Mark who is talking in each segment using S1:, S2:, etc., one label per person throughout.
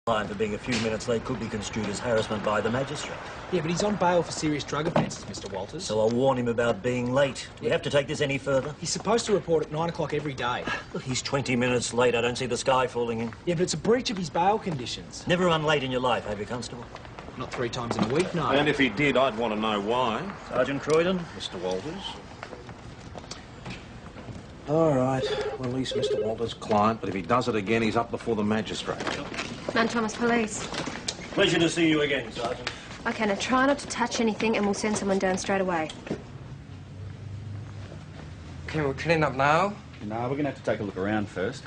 S1: Fine for being a few minutes late could be construed as harassment by the magistrate.
S2: Yeah, but he's on bail for serious drug offences, Mr. Walters.
S1: So I'll warn him about being late. We have to take this any further?
S2: He's supposed to report at 9 o'clock every day.
S1: Look, he's 20 minutes late. I don't see the sky falling in.
S2: Yeah, but it's a breach of his bail conditions.
S1: Never run late in your life, have you, Constable?
S2: Not 3 times in a week, no.
S3: And if he did, I'd want to know why.
S1: Sergeant Croydon?
S3: Mr. Walters. All right, release Mr. Walters' client, but if he does it again, he's up before the magistrate.
S4: Mount Thomas Police.
S1: Pleasure to see you again, Sergeant.
S4: Okay, now try not to touch anything and we'll send someone down straight away.
S5: Can we clean up now?
S6: No, we're going to have to take a look around first.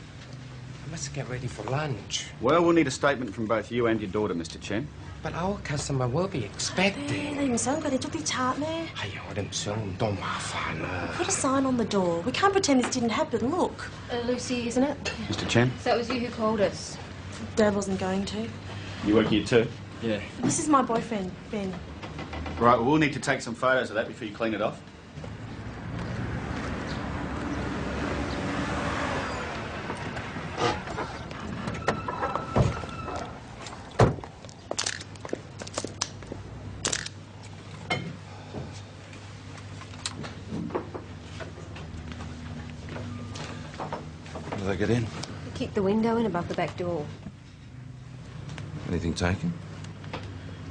S5: I must get ready for lunch.
S6: Well, we'll need a statement from both you and your daughter, Mr. Chen.
S5: But our customer will be expecting.
S7: 你唔想佢哋捉啲賊咩？
S5: 係啊，我哋唔想咁多麻煩啊。
S7: Put a sign on the door. We can't pretend this didn't happen. Look.
S4: Lucy, isn't it?
S6: Mr. Chen?
S4: So it was you who called us?
S7: Dad wasn't going to.
S6: You work here too?
S2: Yeah.
S7: This is my boyfriend, Ben.
S6: Right, well, we'll need to take some photos of that before you clean it off.
S3: How do they get in?
S4: Kick the window in above the back door.
S3: Anything taken?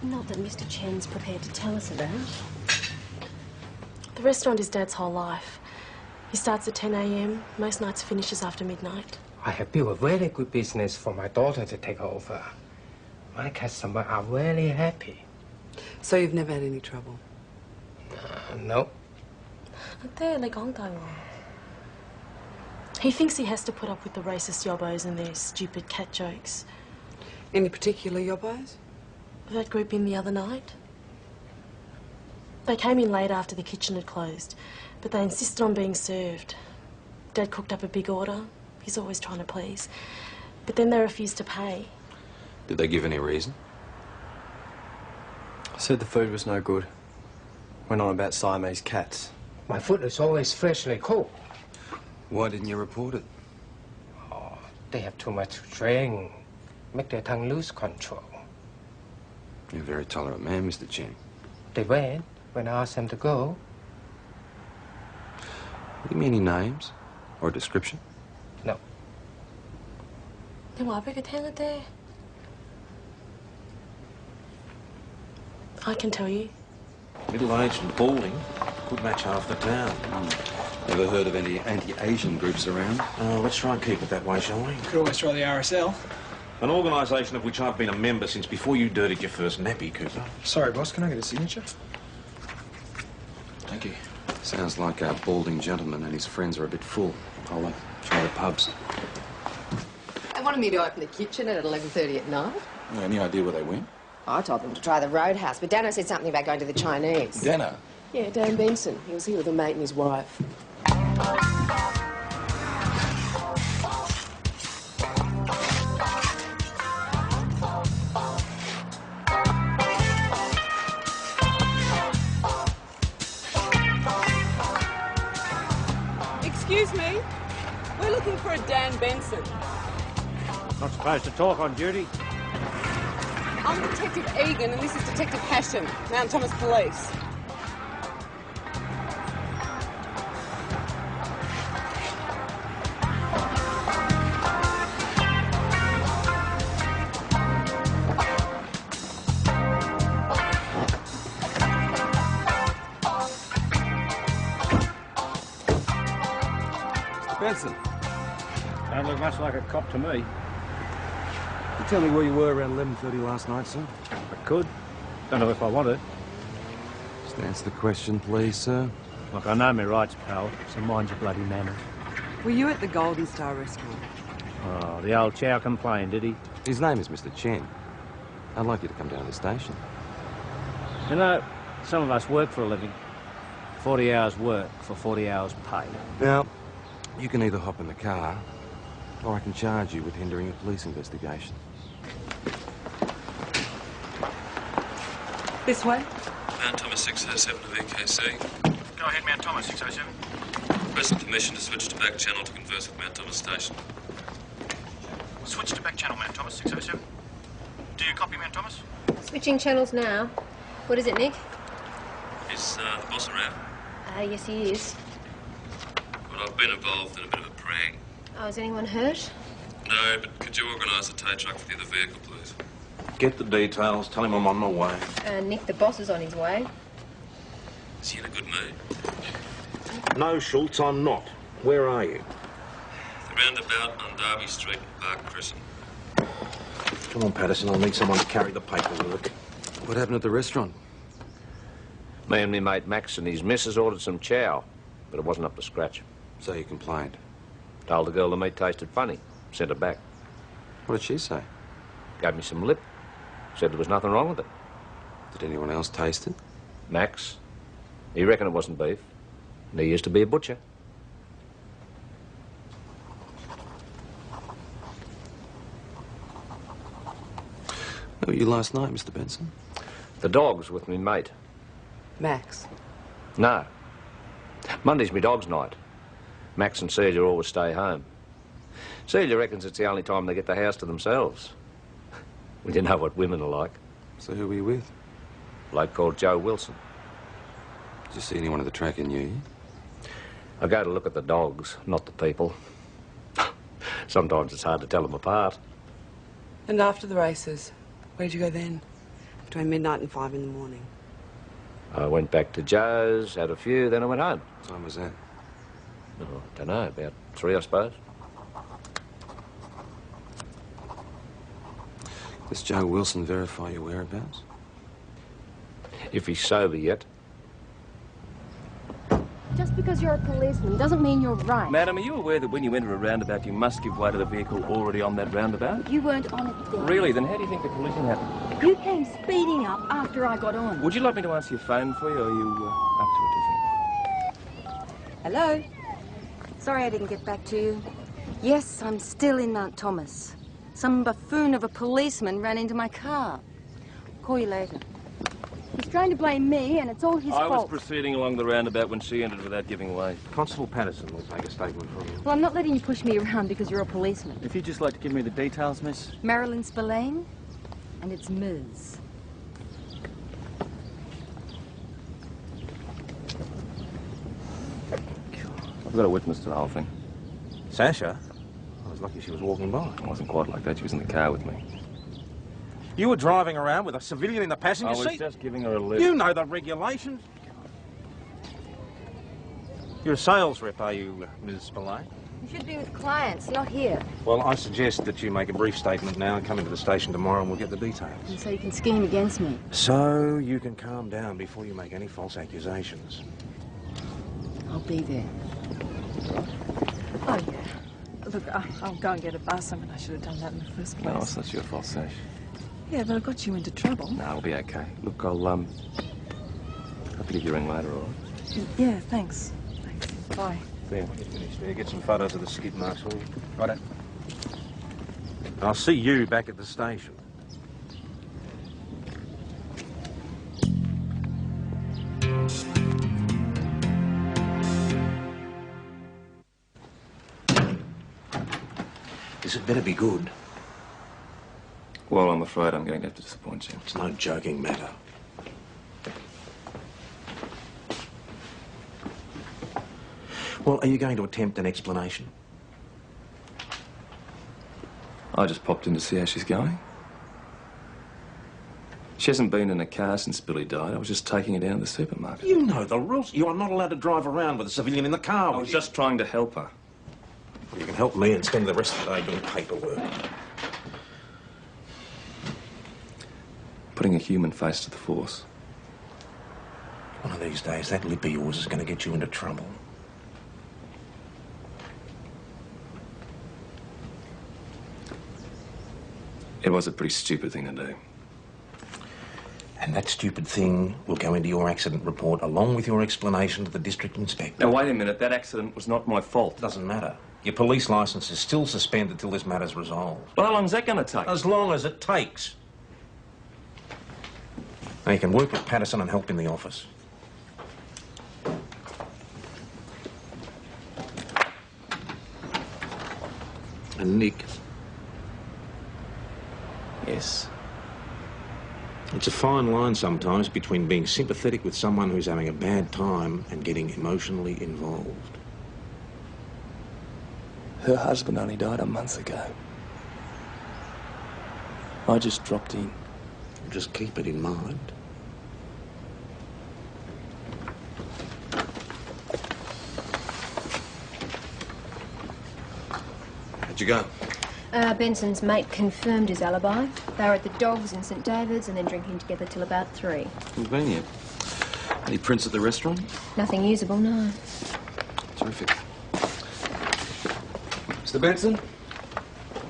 S4: Not that Mr. Chen's prepared to tell us about.
S7: The restaurant is Dad's whole life. He starts at 10 a.m. Most nights finishes after midnight.
S5: I have built a very good business for my daughter to take over. My customers are very happy.
S8: So you've never had any trouble?
S5: No.
S7: He thinks he has to put up with the racist yobbos and their stupid cat jokes.
S8: Any particular yobbos?
S7: That group in the other night? They came in late after the kitchen had closed, but they insisted on being served. Dad cooked up a big order. He's always trying to please. But then they refused to pay.
S3: Did they give any reason?
S9: Said the food was no good. Went on about Siamese cats.
S5: My food is always freshly cooked.
S3: Why didn't you report it?
S5: Oh, they have too much to drink. Make their tongue lose control.
S3: You're a very tolerant man, Mr. Chen.
S5: They went when I asked them to go.
S3: Give me any names or a description?
S5: No.
S7: I can tell you.
S3: Middle-aged and balding. Could match half the town. Never heard of any anti-Asian groups around? Let's try and keep it that way, shall we?
S2: Could always try the RSL.
S3: An organisation of which I've been a member since before you dirtied your first nappy, Cooper.
S9: Sorry, boss, can I get a signature?
S3: Thank you. Sounds like our balding gentleman and his friends are a bit full. I'll try the pubs.
S8: They wanted me to open the kitchen at 11:30 at night.
S3: Any idea where they went?
S8: I told them to try the Roadhouse, but Dano said something about going to the Chinese.
S3: Dano?
S8: Yeah, Dan Benson. He was here with a mate and his wife.
S10: Excuse me. We're looking for a Dan Benson.
S11: Not supposed to talk on duty.
S10: I'm Detective Egan and this is Detective Hasham, Mount Thomas Police.
S11: Benson. Don't look much like a cop to me. You tell me where you were around 11:30 last night, sir? I could. Don't know if I want to.
S3: Just answer the question, please, sir.
S11: Look, I know my rights, pal, so mind your bloody manners.
S8: Were you at the Golden Star restaurant?
S11: Oh, the old chow complained, did he?
S3: His name is Mr. Chen. I'd like you to come down to the station.
S11: You know, some of us work for a living. 40 hours work for 40 hours pay.
S3: Now, you can either hop in the car, or I can charge you with hindering a police investigation.
S8: This way?
S12: Mount Thomas 607 of EKC.
S2: Go ahead, Mount Thomas 607.
S12: Request permission to switch to back channel to converse with Mount Thomas Station.
S2: Switch to back channel, Mount Thomas 607. copy, man, Thomas?
S4: Switching channels now. What is it, Nick?
S12: Is the boss around?
S4: Yes, he is.
S12: Well, I've been involved in a bit of a prank.
S4: Oh, is anyone hurt?
S12: No, but could you organise a tow truck for the other vehicle, please?
S3: Get the details. Tell him I'm on my way.
S4: Nick, the boss is on his way.
S12: Is he in a good mood?
S3: No, Schultz, I'm not. Where are you?
S12: The roundabout on Derby Street and Park Crescent.
S3: Come on, Patterson. I'll need someone to carry the paperwork.
S9: What happened at the restaurant?
S13: Me and me mate Max and his missus ordered some chow, but it wasn't up to scratch.
S9: So you complained?
S13: Told the girl the meat tasted funny. Sent her back.
S9: What did she say?
S13: Gave me some lip. Said there was nothing wrong with it.
S9: Did anyone else taste it?
S13: Max. He reckoned it wasn't beef. And he used to be a butcher.
S9: Where were you last night, Mr. Benson?
S13: The dog's with me mate.
S10: Max.
S13: No. Monday's me dog's night. Max and Celia always stay home. Celia reckons it's the only time they get the house to themselves. Well, you know what women are like.
S9: So who were you with?
S13: A bloke called Joe Wilson.
S9: Did you see anyone at the track in you?
S13: I go to look at the dogs, not the people. Sometimes it's hard to tell them apart.
S10: And after the races, where'd you go then? Between midnight and 5 in the morning.
S13: I went back to Joe's, had a few, then I went home.
S9: What time was that?
S13: Oh, don't know, about 3, I suppose.
S9: Does Joe Wilson verify your whereabouts?
S13: If he's sober yet.
S4: Just because you're a policeman doesn't mean you're right.
S14: Madam, are you aware that when you enter a roundabout, you must give way to the vehicle already on that roundabout?
S15: You weren't on it then.
S14: Really? Then how do you think the collision happened?
S15: You came speeding up after I got on.
S14: Would you like me to answer your phone for you, or are you up to it, do you think?
S15: Hello? Sorry I didn't get back to you. Yes, I'm still in Mount Thomas. Some buffoon of a policeman ran into my car. Call you later. He's trying to blame me, and it's all his
S14: I was
S15: fault.
S14: proceeding along the roundabout when she entered without giving way.
S3: Constable Patterson will take a statement from you.
S15: Well, I'm not letting you push me around because you're a policeman.
S2: If you'd just like to give me the details, miss.
S15: Marilyn Spillane, and it's Ms.
S14: I've got a witness to the whole thing.
S3: Sasha? I was lucky she was walking by.
S14: It wasn't quite like that. She was in the car with me.
S3: You were driving around with a civilian in the passenger
S14: I was
S3: seat?
S14: just giving her a lift.
S3: You know the regulations. You're a sales rep, are you, Ms. Spillane?
S15: You should be with clients, not here.
S3: Well, I suggest that you make a brief statement now and come into the station tomorrow and we'll get the details.
S15: And so you can scheme against me.
S3: So you can calm down before you make any false accusations.
S15: I'll be there.
S16: Oh, yeah. Look, I'll go and get a bus. I mean, I should have done that in the first place.
S14: No, it's not your fault, Sash.
S16: Yeah, but I got you into trouble.
S14: No, I'll be okay. Look, I'll give you a ring later, all right?
S16: Yeah, thanks. Thanks. Bye.
S3: There, when you're finished there, get some photos of the skid marks for me. Righto. I'll see you back at the station. This had better be good.
S14: Well, I'm afraid I'm going to have to disappoint you.
S3: It's no joking matter. Well, are you going to attempt an explanation?
S14: I just popped in to see how she's going. She hasn't been in a car since Billy died. I was just taking her down to the supermarket.
S3: You know the rules. You are not allowed to drive around with a civilian in the car.
S14: I was just trying to help her.
S3: You can help me and spend the rest of the day doing paperwork.
S14: Putting a human face to the force.
S3: One of these days, that lip of yours is going to get you into trouble.
S14: It was a pretty stupid thing to do.
S3: And that stupid thing will go into your accident report along with your explanation to the district inspector.
S14: Now, wait a minute. That accident was not my fault.
S3: Doesn't matter. Your police licence is still suspended till this matter's resolved.
S14: Well, how long is that going to take?
S3: As long as it takes. Now, you can work with Patterson and help in the office. And Nick.
S14: Yes.
S3: It's a fine line sometimes between being sympathetic with someone who's having a bad time and getting emotionally involved.
S9: Her husband only died a month ago. I just dropped in.
S3: Just keep it in mind. How'd you go?
S17: Benson's mate confirmed his alibi. They were at the Dogs in St David's and then drinking together till about 3.
S14: Convenient. Any prints at the restaurant?
S17: Nothing usable, no.
S14: Terrific. Mr. Benson?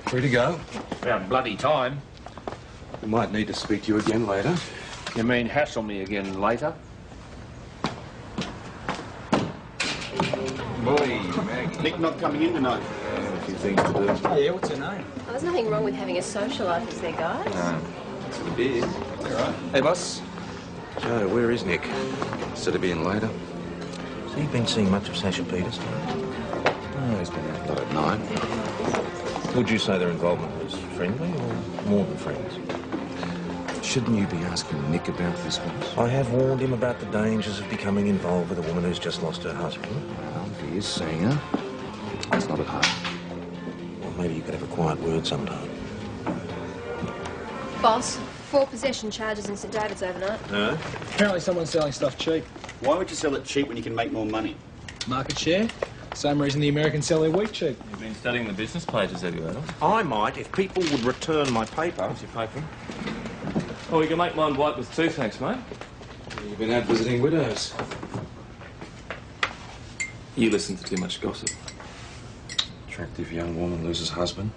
S14: Free to go.
S11: About bloody time.
S3: We might need to speak to you again later.
S11: You mean hassle me again later?
S3: Boy, Maggie.
S6: Nick not coming in tonight.
S3: Yeah, a few things to do.
S6: Oh, yeah, what's her name?
S17: Well, there's nothing wrong with having a social life, is there, guys?
S3: No.
S14: That's what it is.
S6: All right.
S14: Hey, boss.
S3: Joe, where is Nick?
S14: Said he'd be in later.
S1: Has he been seeing much of Sasha Peters?
S14: Oh, he's been out lot at night.
S3: Would you say their involvement was friendly or more than friends?
S14: Shouldn't you be asking Nick about this, boss?
S3: I have warned him about the dangers of becoming involved with a woman who's just lost her husband.
S14: Well, if he is seeing her, it's not at home.
S3: Well, maybe you could have a quiet word sometime.
S17: Boss, 4 possession charges in St David's overnight.
S3: No?
S11: Apparently someone's selling stuff cheap.
S6: Why would you sell it cheap when you can make more money?
S11: Market share? Same reason the Americans sell their wheat cheap.
S14: You've been studying the business pages, have you, Adam?
S3: I might if people would return my paper.
S14: What's your paper? Oh, you can make mine white with 2, thanks, mate.
S3: You've been out visiting widows.
S14: You listen to too much gossip. Attractive young woman loses husband.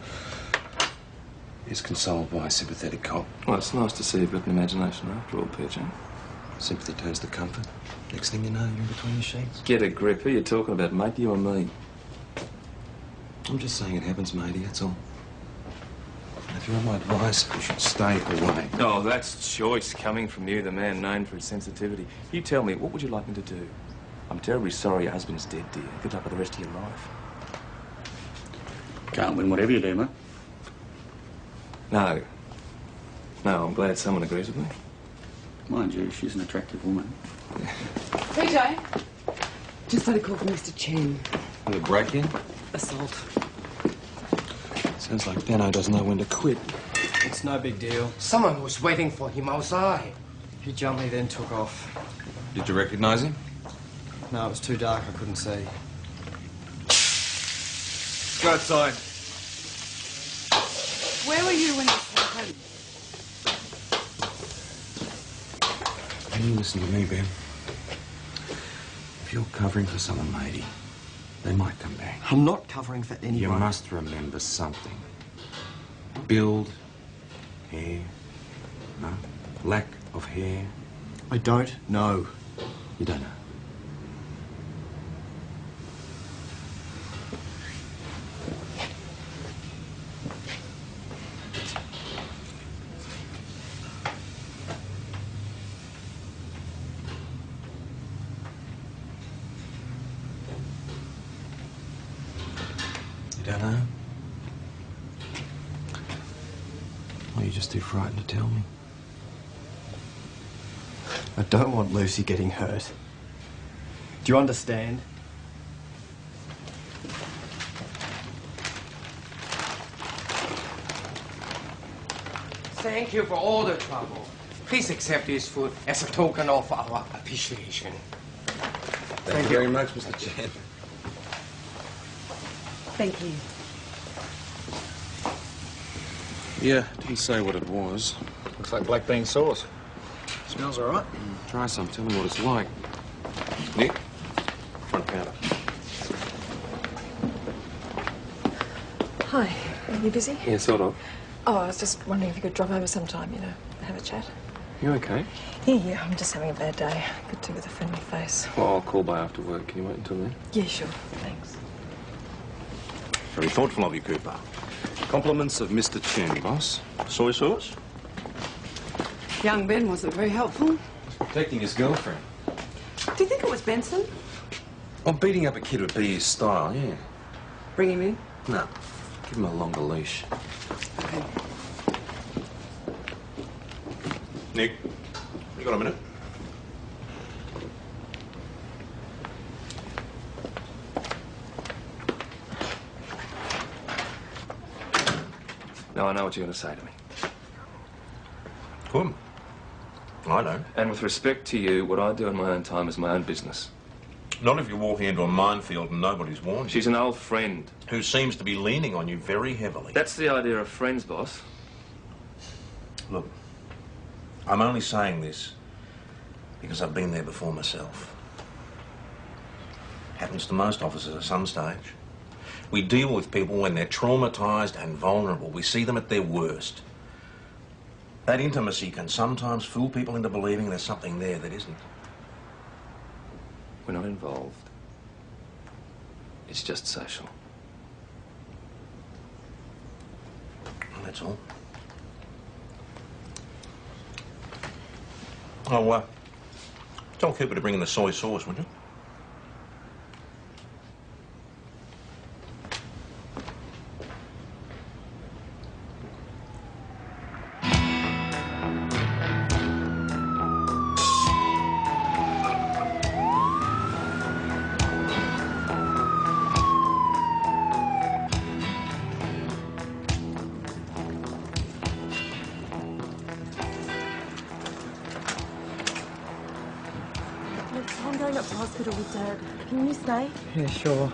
S14: Is consoled by a sympathetic cop. Well, it's nice to see you've got an imagination after all, PJ. Sympathy turns to comfort. Next thing you know, you're in between the sheets. Get a grip. Who are you talking about, mate? You or me? I'm just saying it happens, matey, that's all. And if you want my advice, you should stay away. Oh, that's choice coming from you, the man known for his sensitivity. You tell me, what would you like me to do? I'm terribly sorry your husband's dead, dear. Good luck with the rest of your life.
S6: Can't win whatever you do, mate.
S14: No. No, I'm glad someone agrees with me.
S6: Mind you, she's an attractive woman.
S10: PJ, just had a call from Mr. Chen.
S3: And a break-in?
S10: Assault.
S3: Sounds like Dano doesn't know when to quit.
S9: It's no big deal.
S5: Someone was waiting for him outside.
S9: He jumped me, then took off.
S3: Did you recognise him?
S9: No, it was too dark, I couldn't see.
S14: Go outside.
S10: Where were you when this happened?
S3: You listen to me, Ben. If you're covering for someone, matey, they might come back.
S9: I'm not covering for anyone.
S3: You must remember something. Build, hair, no? Lack of hair.
S9: I don't know.
S3: You don't know. You don't know? Or you're just too frightened to tell me?
S9: I don't want Lucy getting hurt. Do you understand?
S5: Thank you for all the trouble. Please accept this food as a token of our appreciation.
S3: Thank you very much, Mr. Chen.
S10: Thank you.
S3: Yeah, didn't say what it was.
S11: Looks like black bean sauce. Smells all right.
S3: Try some, tell me what it's like. Nick, front counter.
S16: Hi, are you busy?
S14: Yeah, sort of.
S16: Oh, I was just wondering if you could drop over sometime, you know, have a chat.
S14: You okay?
S16: Yeah, I'm just having a bad day. Could do with a friendly face.
S14: Well, I'll call by after work. Can you wait until then?
S16: Yeah, sure. Thanks.
S3: Very thoughtful of you, Cooper. Compliments of Mr. Chen, boss. Soy sauce?
S10: Young Ben wasn't very helpful.
S3: Protecting his girlfriend.
S10: Do you think it was Benson?
S3: Oh, beating up a kid would be his style, yeah.
S10: Bring him in.
S3: No, give him a longer leash.
S10: Okay.
S3: Nick, you got a minute?
S14: Now I know what you're going to say to me.
S3: Good. I don't.
S14: And with respect to you, what I do in my own time is my own business.
S3: Not if you're walking into a minefield and nobody's warned you.
S14: She's an old friend.
S3: Who seems to be leaning on you very heavily.
S14: That's the idea of friends, boss.
S3: Look, I'm only saying this because I've been there before myself. Happens to most officers at some stage. We deal with people when they're traumatised and vulnerable. We see them at their worst. That intimacy can sometimes fool people into believing there's something there that isn't.
S14: We're not involved. It's just social.
S3: Well, that's all. Oh, tell Cooper to bring in the soy sauce, would you?
S7: I'm going up to hospital with Dad. Can you stay?
S9: Yeah, sure.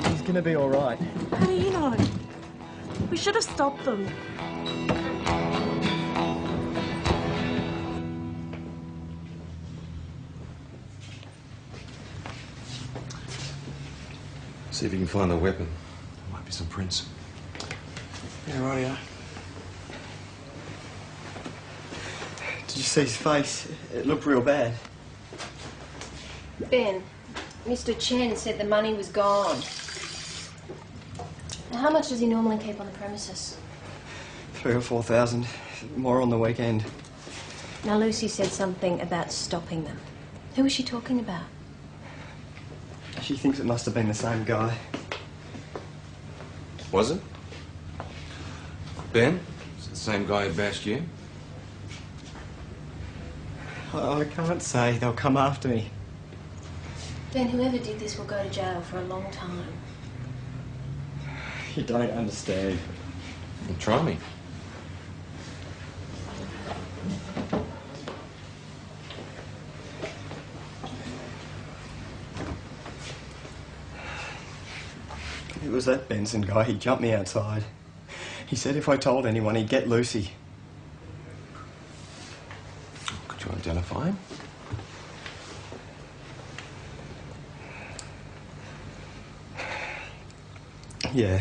S9: He's gonna be all right.
S7: How do you know? We should have stopped them.
S14: See if you can find the weapon. There might be some prints.
S9: Yeah, rightio. Did you see his face? It looked real bad.
S17: Ben, Mr. Chen said the money was gone. Now, how much does he normally keep on the premises?
S9: 3,000 or 4,000. More on the weekend.
S17: Now, Lucy said something about stopping them. Who was she talking about?
S9: She thinks it must have been the same guy.
S14: Was it? Ben? Is it the same guy who bashed you?
S9: I can't say. They'll come after me.
S17: Ben, whoever did this will go to jail for a long time.
S9: You don't understand.
S14: Well, try me.
S9: It was that Benson guy. He jumped me outside. He said if I told anyone, he'd get Lucy.
S14: Could you identify him?
S9: Yeah.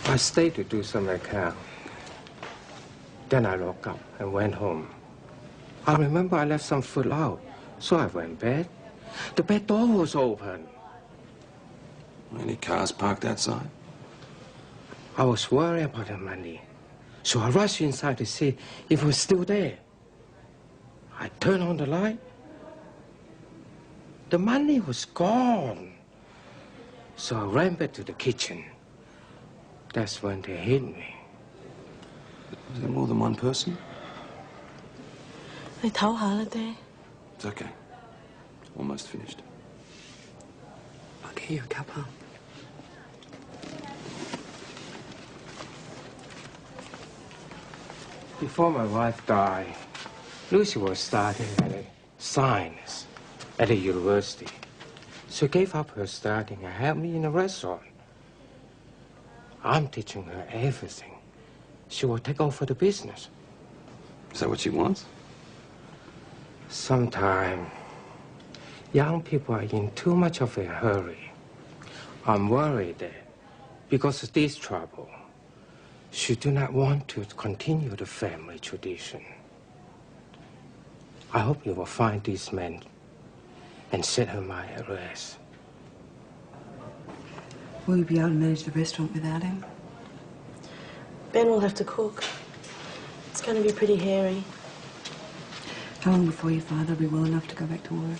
S5: I stayed to do some account. Then I woke up and went home. I remember I left some food out, so I went bed. The bed door was open.
S14: Any cars parked outside?
S5: I was worried about the money, so I rushed inside to see if it was still there. I turned on the light. The money was gone. So I ran back to the kitchen. That's when they hit me.
S14: Was there more than one person?
S7: They told Holiday.
S14: It's okay. Almost finished.
S8: I'll get you a cuppa.
S5: Before my wife died, Lucy was studying at science at the university. She gave up her studying and helped me in a restaurant. I'm teaching her everything. She will take over the business.
S14: Is that what she wants?
S5: Sometimes young people are in too much of a hurry. I'm worried that because of this trouble, she do not want to continue the family tradition. I hope you will find this man and set her mind at rest.
S8: Will you be able to manage the restaurant without him?
S7: Ben will have to cook. It's going to be pretty hairy.
S8: How long before your father will be well enough to go back to work?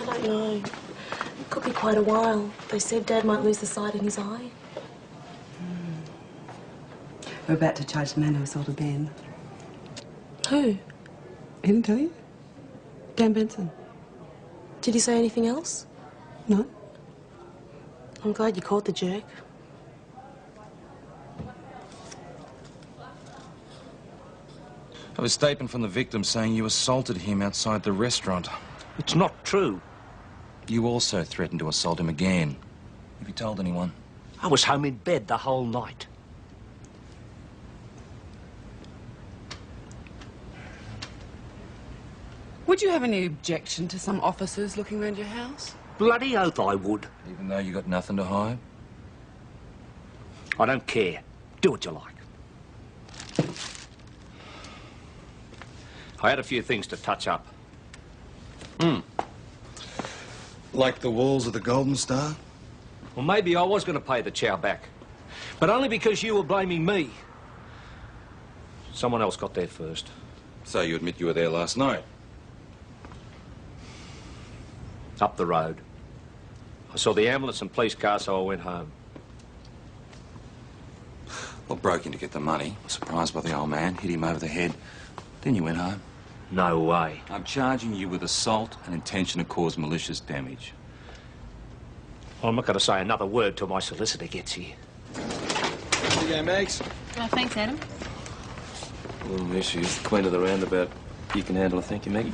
S7: I don't know. It could be quite a while. They said Dad might lose the sight in his eye.
S18: We're about to charge the man who assaulted Ben.
S7: Who?
S18: He didn't tell you? Dan Benson.
S7: Did he say anything else?
S18: No.
S7: I'm glad you caught the jerk.
S14: I have a statement from the victim saying you assaulted him outside the restaurant.
S13: It's not true.
S14: You also threatened to assault him again. Have you told anyone?
S13: I was home in bed the whole night.
S18: Would you have any objection to some officers looking around your house?
S13: Bloody oath I would.
S14: Even though you got nothing to hide?
S13: I don't care. Do what you like. I had a few things to touch up.
S14: Like the walls of the Golden Star?
S13: Well, maybe I was going to pay the chow back. But only because you were blaming me. Someone else got there first.
S14: So you admit you were there last night?
S13: Up the road. I saw the ambulance and police car, so I went home.
S14: Well, broke in to get the money. Was surprised by the old man, hit him over the head. Then you went home.
S13: No way.
S14: I'm charging you with assault and intention to cause malicious damage.
S13: Well, I'm not going to say another word till my solicitor gets here.
S14: Here you go, Mags.
S17: Oh, thanks, Adam.
S14: Well, there she is, the queen of the roundabout. You can handle it, thank you, Maggie.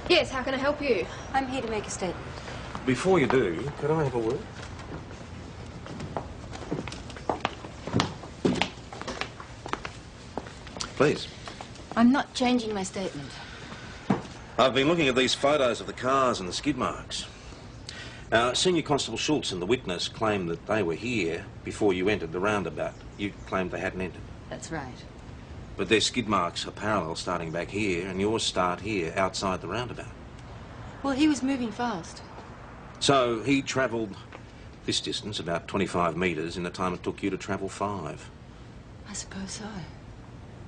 S17: Yes, how can I help you?
S15: I'm here to make a statement.
S3: Before you do, could I have a word? Please.
S15: I'm not changing my statement.
S3: I've been looking at these photos of the cars and the skid marks. Senior Constable Schultz and the witness claimed that they were here before you entered the roundabout. You claimed they hadn't entered.
S15: That's right.
S3: But their skid marks are parallel starting back here, and yours start here, outside the roundabout.
S15: Well, he was moving fast.
S3: So he travelled this distance, about 25 metres, in the time it took you to travel 5.
S15: I suppose so.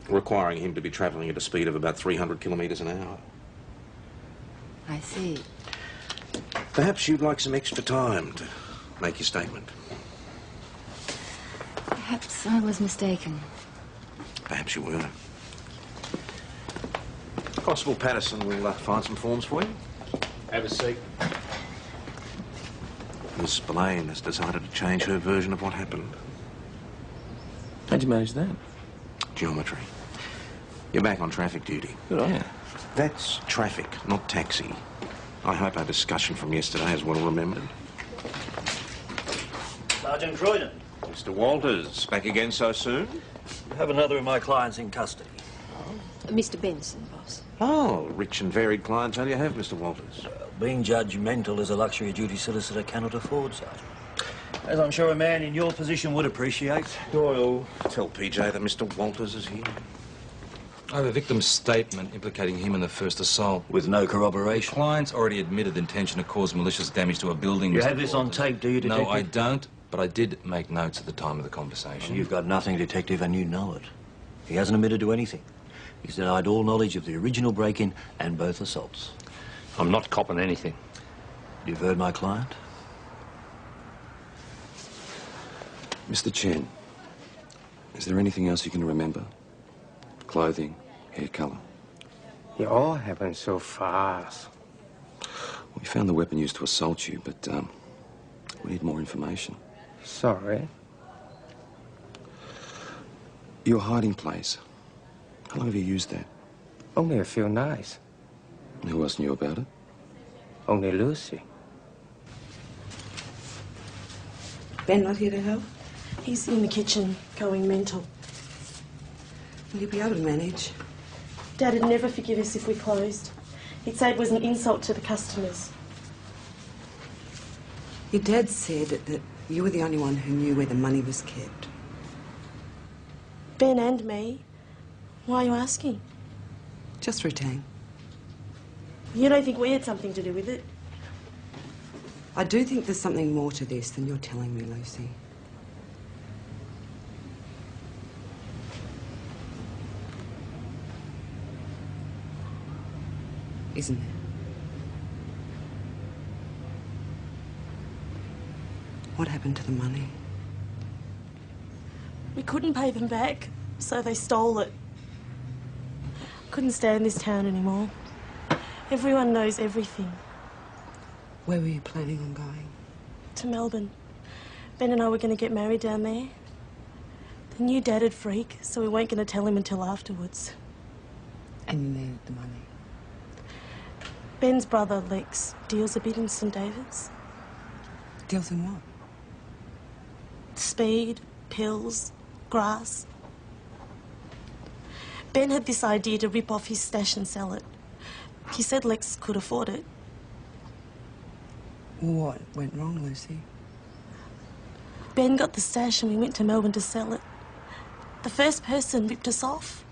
S3: Requiring him to be travelling at a speed of about 300 kilometres an hour.
S15: I see.
S3: Perhaps you'd like some extra time to make your statement.
S15: Perhaps I was mistaken.
S3: Perhaps you were. Constable Patterson will find some forms for you.
S13: Have a seat.
S3: Miss Spillane has decided to change her version of what happened.
S14: How'd you manage that?
S3: Geometry. You're back on traffic duty.
S14: Good on you.
S3: That's traffic, not taxi. I hope our discussion from yesterday is well remembered.
S1: Sergeant Croydon.
S3: Mr. Walters, back again so soon?
S1: You have another of my clients in custody.
S17: Mr. Benson, boss.
S3: Oh, rich and varied clientele you have, Mr. Walters.
S1: Being judgmental is a luxury a duty solicitor cannot afford, Sergeant. As I'm sure a man in your position would appreciate.
S3: Doyle, tell PJ that Mr. Walters is here.
S14: I have a victim's statement implicating him in the first assault.
S1: With no corroboration.
S14: The client's already admitted the intention to cause malicious damage to a building.
S1: You
S14: Mr.
S1: have this on
S14: Walters.
S1: tape, do you, Detective?
S14: No, I don't, but I did make notes at the time of the conversation.
S1: Well, you've got nothing, Detective, and you know it. He hasn't admitted to anything. He's denied all knowledge of the original break-in and both assaults.
S13: I'm not copping anything.
S1: You've heard my client?
S14: Mr. Chen, is there anything else you can remember? Clothing, hair colour?
S5: It all happened so fast.
S14: We found the weapon used to assault you, but we need more information.
S5: Sorry.
S14: Your hiding place. How long have you used that?
S5: Only a few nights.
S14: And who else knew about it?
S5: Only Lucy.
S18: Ben not here to help?
S7: He's in the kitchen, going mental.
S18: Will you be able to manage?
S7: Dad'd never forgive us if we closed. He'd say it was an insult to the customers.
S18: Your dad said that you were the only one who knew where the money was kept.
S7: Ben and me. Why are you asking?
S18: Just routine.
S7: You don't think we had something to do with it?
S18: I do think there's something more to this than you're telling me, Lucy. Isn't there? What happened to the money?
S7: We couldn't pay them back, so they stole it. Couldn't stand this town anymore. Everyone knows everything.
S18: Where were you planning on going?
S7: To Melbourne. Ben and I were going to get married down there. They knew Dad'd freak, so we weren't going to tell him until afterwards.
S18: And you needed the money?
S7: Ben's brother, Lex, deals a bit in St David's.
S18: Deals in what?
S7: Speed, pills, grass. Ben had this idea to rip off his stash and sell it. He said Lex could afford it.
S18: What went wrong, Lucy?
S7: Ben got the stash and we went to Melbourne to sell it. The first person ripped us off.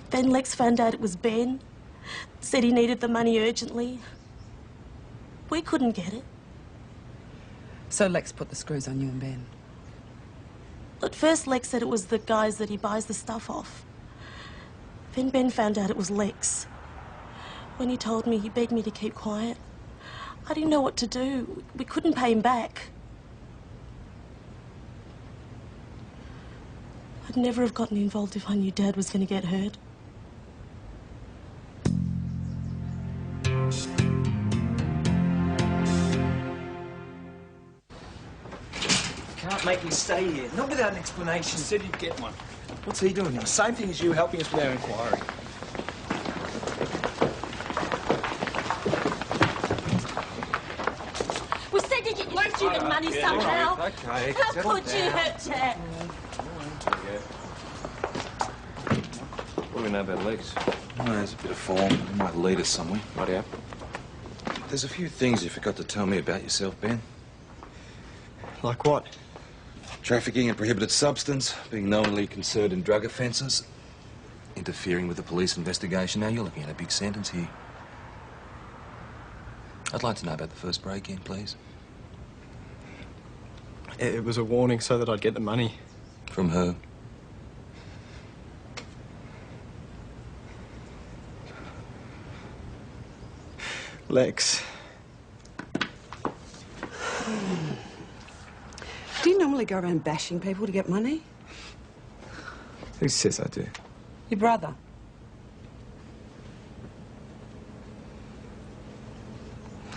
S7: Then Lex found out it was Ben. Said he needed the money urgently. We couldn't get it.
S18: So Lex put the screws on you and Ben?
S7: At first Lex said it was the guys that he buys the stuff off. Then Ben found out it was Lex. When he told me, he begged me to keep quiet. I didn't know what to do. We couldn't pay him back. I'd never have gotten involved if I knew Dad was going to get hurt.
S19: Can't make me stay here, not without an explanation. You said you'd get one. What's he doing now? Same thing as you, helping us with our inquiry.
S7: We said to get you stupid money somehow.
S19: Okay.
S7: How could you hurt Dad?
S14: What do we know about Lex? Oh, there's a bit of form. He might lead us somewhere. Right out. There's a few things you forgot to tell me about yourself, Ben.
S9: Like what?
S14: Trafficking and prohibited substance, being knowingly concerned in drug offences, interfering with the police investigation. Now you're looking at a big sentence here. I'd like to know about the first break-in, please.
S9: It was a warning so that I'd get the money.
S14: From her?
S9: Lex.
S18: Do you normally go around bashing people to get money?
S9: Who says I do?
S18: Your brother.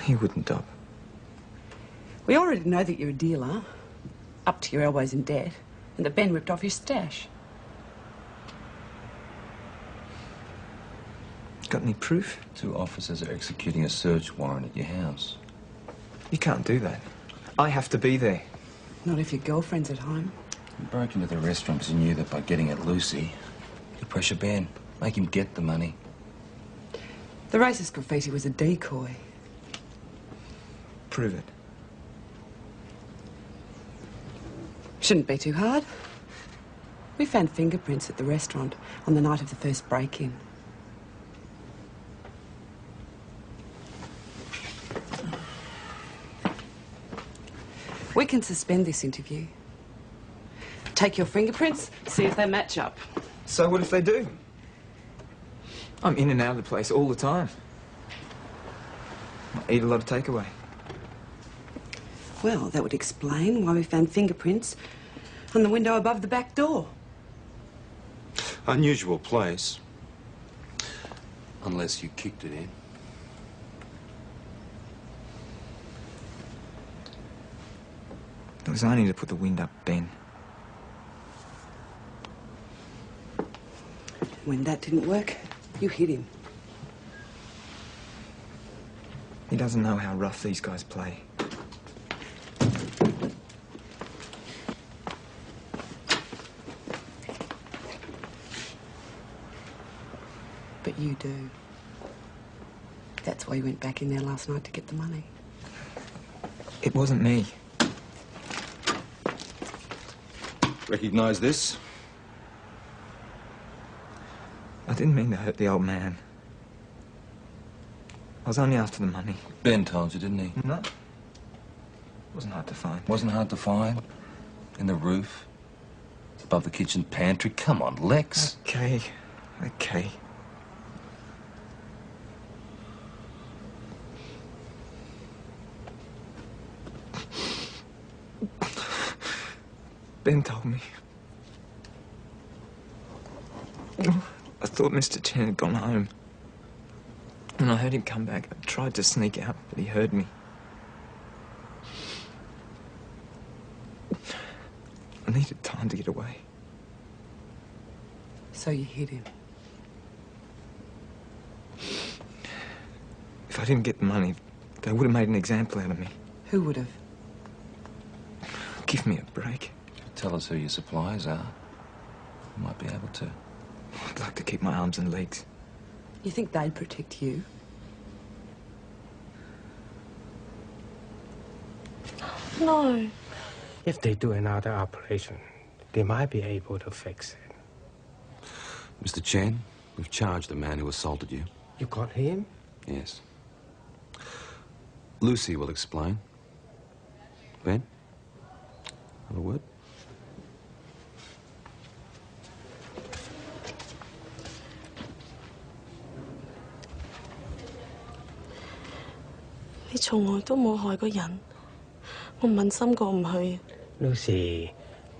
S9: He wouldn't up.
S18: We already know that you're a dealer, up to your elbows in debt, and that Ben ripped off your stash.
S9: Got any proof?
S14: 2 officers are executing a search warrant at your house.
S9: You can't do that. I have to be there.
S18: Not if your girlfriend's at home.
S14: You broke into the restaurant because you knew that by getting at Lucy, you'd pressure Ben, make him get the money.
S18: The racist graffiti was a decoy.
S9: Prove it.
S18: Shouldn't be too hard. We found fingerprints at the restaurant on the night of the first break-in. We can suspend this interview. Take your fingerprints, see if they match up.
S9: So what if they do? I'm in and out of the place all the time. I eat a lot of takeaway.
S18: Well, that would explain why we found fingerprints on the window above the back door.
S14: Unusual place. Unless you kicked it in.
S9: It was only to put the wind up, Ben.
S18: When that didn't work, you hit him.
S9: He doesn't know how rough these guys play.
S18: But you do. That's why you went back in there last night to get the money.
S9: It wasn't me.
S14: Recognise this?
S9: I didn't mean to hurt the old man. I was only after the money.
S14: Ben told you, didn't he?
S9: No. It wasn't hard to find.
S14: Wasn't hard to find? In the roof? Above the kitchen pantry? Come on, Lex.
S9: Okay. Okay. Ben told me.
S19: I thought Mr. Chen had gone home. When I heard him come back, I tried to sneak out, but he heard me. I needed time to get away.
S18: So you hid him?
S19: If I didn't get the money, they would have made an example out of me.
S18: Who would have?
S19: Give me a break.
S14: Tell us who your suppliers are. We might be able to.
S19: I'd like to keep my arms and legs.
S18: You think they'd protect you?
S7: No.
S5: If they do another operation, they might be able to fix it.
S14: Mr. Chen, we've charged the man who assaulted you.
S5: You got him?
S14: Yes. Lucy will explain. Ben? Have a word?
S7: 你從來都冇害過人，我唔問心過唔去。
S5: Lucy，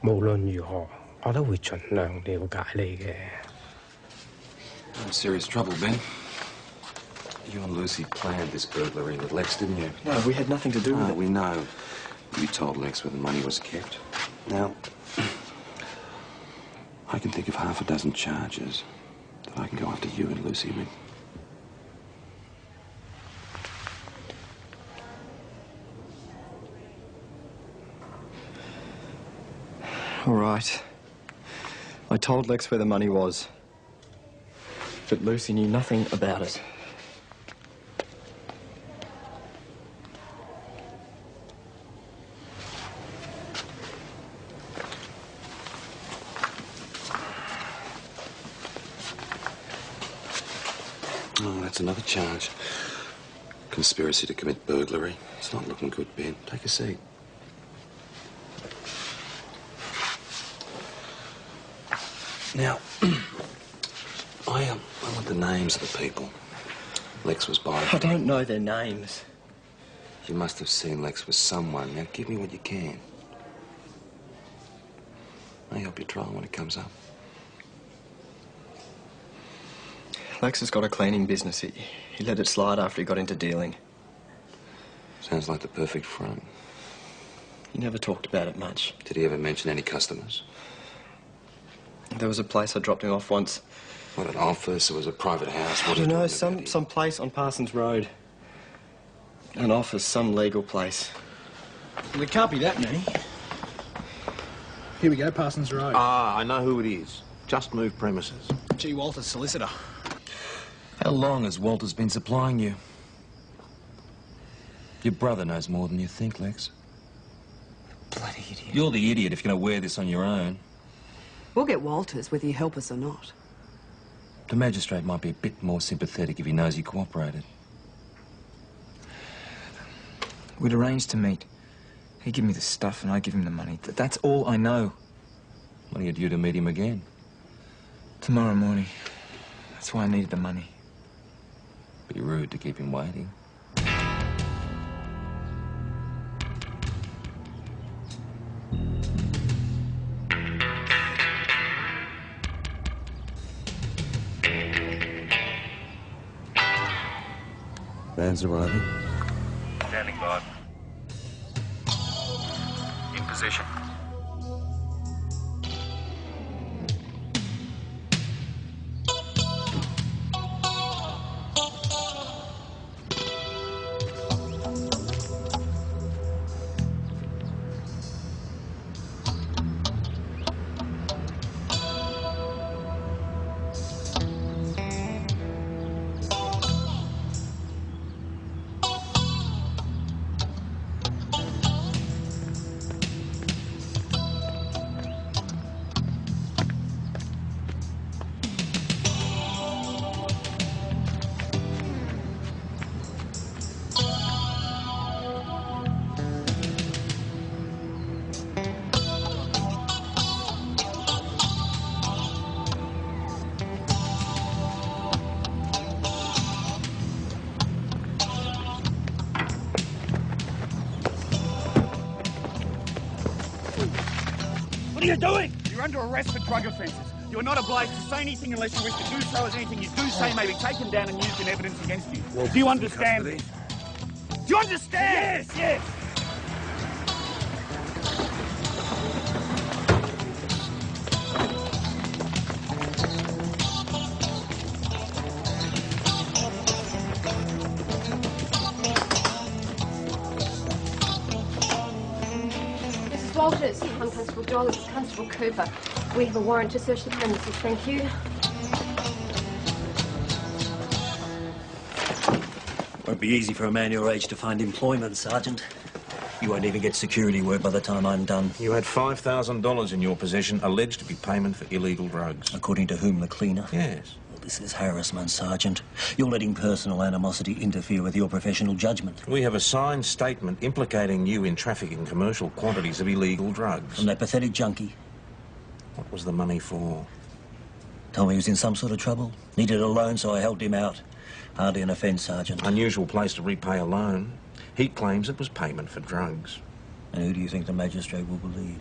S5: 無論如何，我都會盡量了解你嘅。
S14: You're in serious trouble, Ben. You and Lucy planned this burglary with Lex, didn't you?
S9: No, we had nothing to do with it.
S14: We know. You told Lex where the money was kept. Now, I can think of half a dozen charges that I can go after you and Lucy with.
S9: All right. I told Lex where the money was. But Lucy knew nothing about it.
S14: Oh, that's another charge. Conspiracy to commit burglary. It's not looking good, Ben. Take a seat. Now, I want the names of the people Lex was buying.
S9: I don't know their names.
S14: You must have seen Lex with someone. Now, give me what you can. I'll help you trial when it comes up.
S9: Lex has got a cleaning business. He let it slide after he got into dealing.
S14: Sounds like the perfect front.
S9: He never talked about it much.
S14: Did he ever mention any customers?
S9: There was a place I dropped him off once.
S14: What, an office? It was a private house?
S9: I don't know, some place on Parsons Road. An office, some legal place.
S19: Well, it can't be that many. Here we go, Parsons Road.
S3: Ah, I know who it is. Just moved premises.
S19: G. Walter's solicitor.
S14: How long has Walters been supplying you? Your brother knows more than you think, Lex.
S19: Bloody idiot.
S14: You're the idiot if you're going to wear this on your own.
S18: We'll get Walters, whether you help us or not.
S14: The magistrate might be a bit more sympathetic if he knows you cooperated.
S19: We'd arranged to meet. He'd give me the stuff and I'd give him the money. That's all I know.
S14: When are you due to meet him again?
S19: Tomorrow morning. That's why I needed the money.
S14: Be rude to keep him waiting. Van's arriving.
S12: Standing by. In position.
S20: What are you doing? You're under arrest for drug offences.
S6: You are not obliged to say anything unless you wish to do so, as anything you do say may be taken down and used in evidence against you.
S3: Well,
S6: do you understand this? Do you understand? Yes, yes.
S17: Mrs. Walters, I'm Constable Doyle. This is Constable Cooper. We have a warrant to search the premises, thank you.
S1: Won't be easy for a man your age to find employment, Sergeant. You won't even get security work by the time I'm done.
S3: You had $5,000 in your possession, alleged to be payment for illegal drugs.
S1: According to whom, the cleaner?
S3: Yes.
S1: Well, this is harassment, Sergeant. You're letting personal animosity interfere with your professional judgment.
S3: We have a signed statement implicating you in trafficking commercial quantities of illegal drugs.
S1: From that pathetic junkie?
S3: What was the money for?
S1: Told me he was in some sort of trouble. Needed a loan, so I helped him out. Hardly an offence, Sergeant.
S3: Unusual place to repay a loan. He claims it was payment for drugs.
S1: And who do you think the magistrate will believe?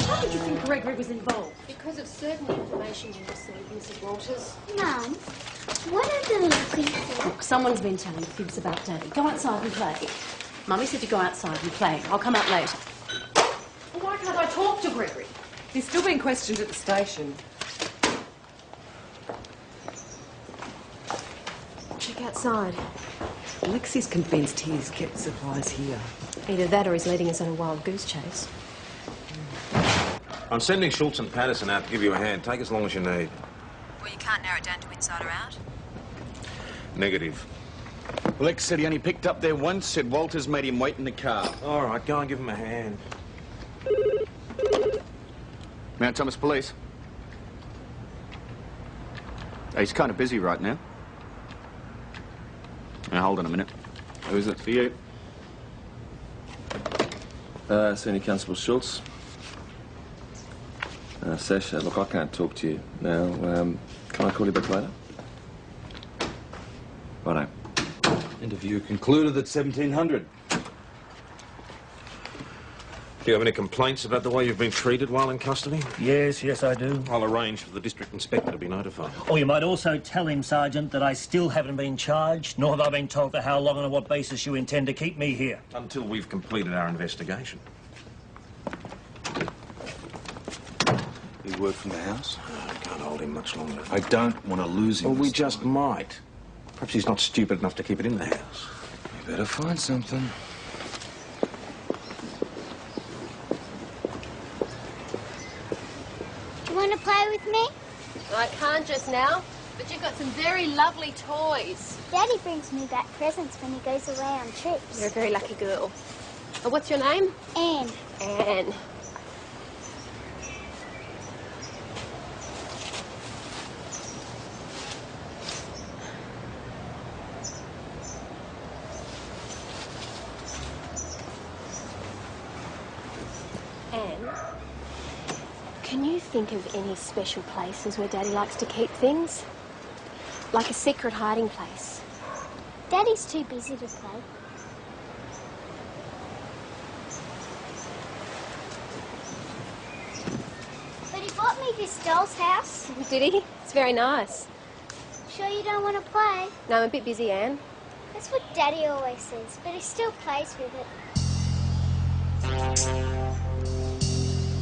S7: How did you think Gregory was involved?
S17: Because of certain information you received, Mrs. Walters.
S4: Mum, what are the little things?
S7: Look, someone's been telling fibs about Daddy. Go outside and play. Mummy said to go outside and play. I'll come out later. Why can't I talk to Gregory?
S18: He's still being questioned at the station.
S17: Check outside.
S18: Lexi's convinced he's kept supplies here.
S17: Either that or he's leading us on a wild goose chase.
S3: I'm sending Schultz and Patterson out to give you a hand. Take as long as you need.
S20: Well, you can't narrow it down to inside or out?
S3: Negative.
S6: Lex said he only picked up there once, said Walters made him wait in the car.
S3: All right, go and give him a hand.
S6: Mount Thomas Police. He's kind of busy right now. Now, hold on a minute.
S14: Who is it?
S6: For you.
S14: Senior Constable Schultz. Sesh, look, I can't talk to you now. Can I call you back later? Righto.
S11: Interview concluded at 1700.
S3: Do you have any complaints about the way you've been treated while in custody?
S1: Yes, I do.
S3: I'll arrange for the district inspector to be notified.
S1: Oh, you might also tell him, Sergeant, that I still haven't been charged, nor have I been told for how long and on what basis you intend to keep me here.
S3: Until we've completed our investigation.
S19: Any word from the house?
S3: I can't hold him much longer.
S19: I don't want to lose him.
S3: Well, we just might. Perhaps he's not stupid enough to keep it in the house.
S14: You better find something.
S4: You want to play with me?
S17: I can't just now, but you've got some very lovely toys.
S4: Daddy brings me back presents when he goes away on trips.
S17: You're a very lucky girl. What's your name?
S4: Anne.
S17: Anne. Anne, can you think of any special places where Daddy likes to keep things? Like a secret hiding place?
S4: Daddy's too busy to play. But he bought me this doll's house.
S17: Did he? It's very nice.
S4: Sure you don't want to play?
S17: No, I'm a bit busy, Anne.
S4: That's what Daddy always says, but he still plays with it.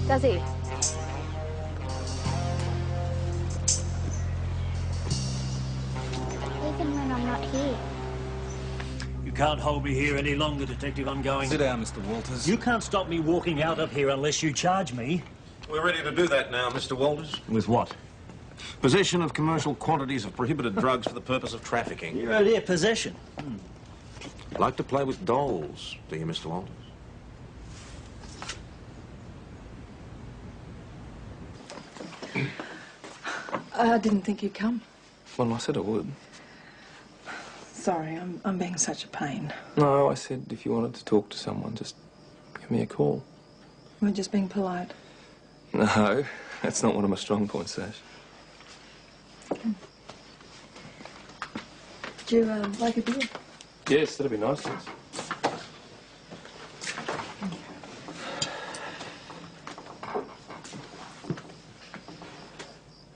S17: Does he?
S4: Even when I'm not here.
S1: You can't hold me here any longer, Detective. I'm going.
S19: Sit down, Mr. Walters.
S1: You can't stop me walking out of here unless you charge me.
S3: We're ready to do that now, Mr. Walters.
S1: With what?
S3: Possession of commercial quantities of prohibited drugs for the purpose of trafficking.
S1: You're only a possession.
S3: Like to play with dolls, do you, Mr. Walters?
S16: I didn't think you'd come.
S14: Well, I said I would.
S16: Sorry, I'm being such a pain.
S14: No, I said if you wanted to talk to someone, just give me a call.
S16: We're just being polite.
S14: No, that's not one of my strong points, Sash.
S16: Would you like a beer?
S14: Yes, that'd be nice. Thanks.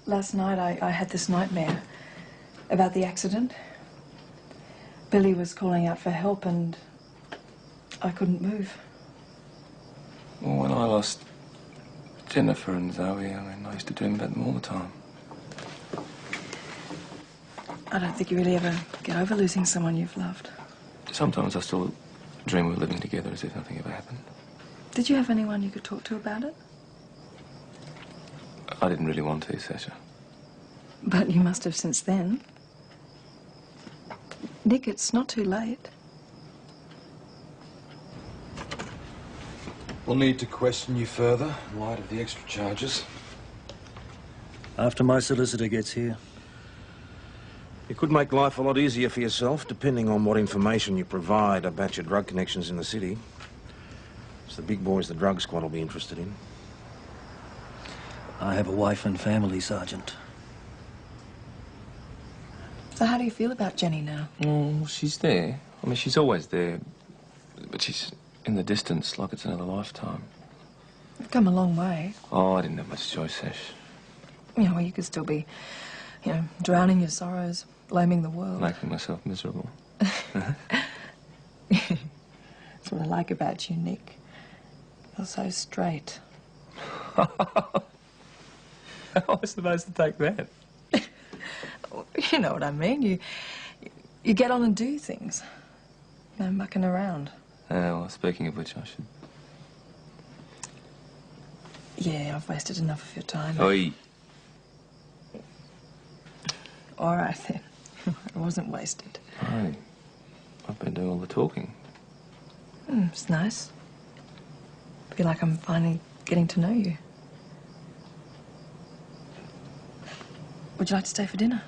S16: Last night I had this nightmare about the accident. Billy was calling out for help and I couldn't move.
S14: Well, when I lost Jennifer and Zoe, I used to dream about them all the time.
S16: I don't think you really ever get over losing someone you've loved.
S14: Sometimes I still dream of living together as if nothing ever happened.
S16: Did you have anyone you could talk to about it?
S14: I didn't really want to, Sasha.
S16: But you must have since then. Nick, it's not too late.
S14: We'll need to question you further in light of the extra charges.
S1: After my solicitor gets here.
S3: It could make life a lot easier for yourself, depending on what information you provide about your drug connections in the city. It's the big boys the drug squad will be interested in.
S1: I have a wife and family, Sergeant.
S16: So how do you feel about Jenny now?
S14: Oh, she's there. I mean, she's always there. But she's in the distance like it's another lifetime.
S16: You've come a long way.
S14: Oh, I didn't have much choice, Sash.
S16: Yeah, well, you could still be, drowning your sorrows, blaming the world.
S14: Making myself miserable.
S16: That's what I like about you, Nick. You're so straight.
S14: How am I supposed to take that?
S16: You know what I mean. You get on and do things. No mucking around.
S14: Well, speaking of which, I should...
S16: Yeah, I've wasted enough of your time.
S14: Oi.
S16: All right, then. It wasn't wasted.
S14: Hey, I've been doing all the talking.
S16: It's nice. Feel like I'm finally getting to know you. Would you like to stay for dinner?